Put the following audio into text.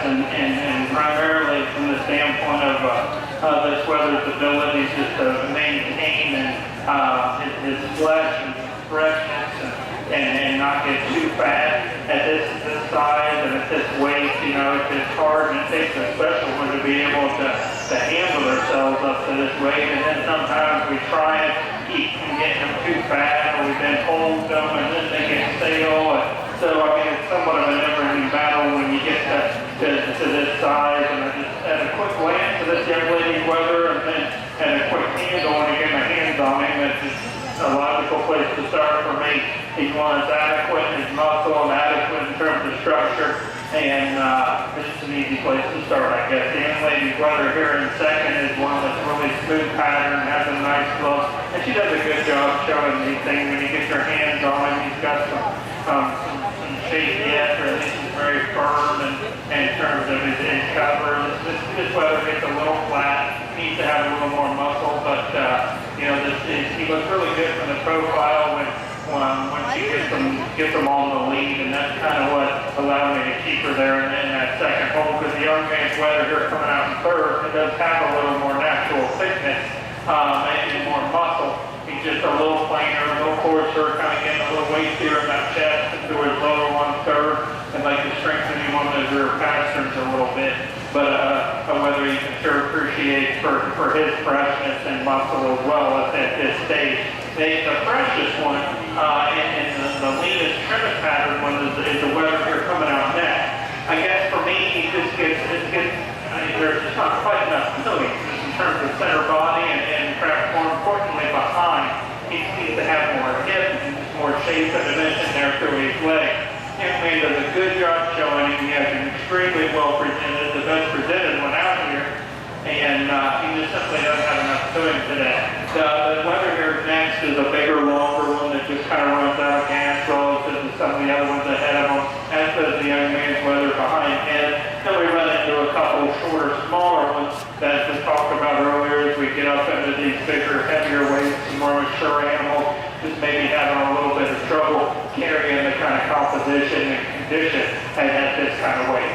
and primarily from the standpoint of this weather's abilities just to maintain his flesh and freshness and not get too fat at this size and at this weight. You know, it's hard, and it takes a special one to be able to handle ourselves up to this weight. And then sometimes we try and keep from getting them too fat, or we then hold them and then they get stale. And so I mean, it's somewhat of a never-ending battle when you get to this size. And I just at a quick glance at this young lady's weather, and then at a quick handle when you get my hands on him, it's just a logical place to start for me. He's one that's adequate in his muscle and adequate in terms of structure, and it's just an easy place to start, I guess. The young lady's weather here in second is one that's really smooth pattern, has a nice look, and she does a good job showing these things. When you get your hands on him, he's got some shape yet, or at least he's very firm in terms of his cover. This weather gets a little flat, needs to have a little more muscle, but you know, he looks really good from the profile when she gets them on the lead, and that's kind of what allowed me to keep her there in that second hole, because the young man's weather here coming out in third, it does have a little more natural thickness and more muscle. He's just a little plainer, a little coarser, kind of getting a little weight here in that chest into his lower one third, and like to strengthen him on those rear pasterns a little bit. But whether you can sure appreciate for his freshness and muscle as well at this stage. The freshest one and the leanest, trimmest pattern one is the weather here coming out next. I guess for me, he just gets there's just not quite enough filling in terms of center body and perhaps more importantly behind. He needs to have more hip and more shape and dimension there through his legs. Young man does a good job showing him. He has an extremely well presented, the best presented one out here, and he just simply doesn't have enough to him today. The weather here next is a bigger, longer one that just kind of runs out of gas relative to some of the other ones ahead of him, as does the young man's weather behind him. Then we run into a couple shorter, smaller ones that we talked about earlier as we get up into these bigger, heavier weights, and more mature animals, just maybe having a little bit of trouble carrying the kind of composition and condition at this kind of weight.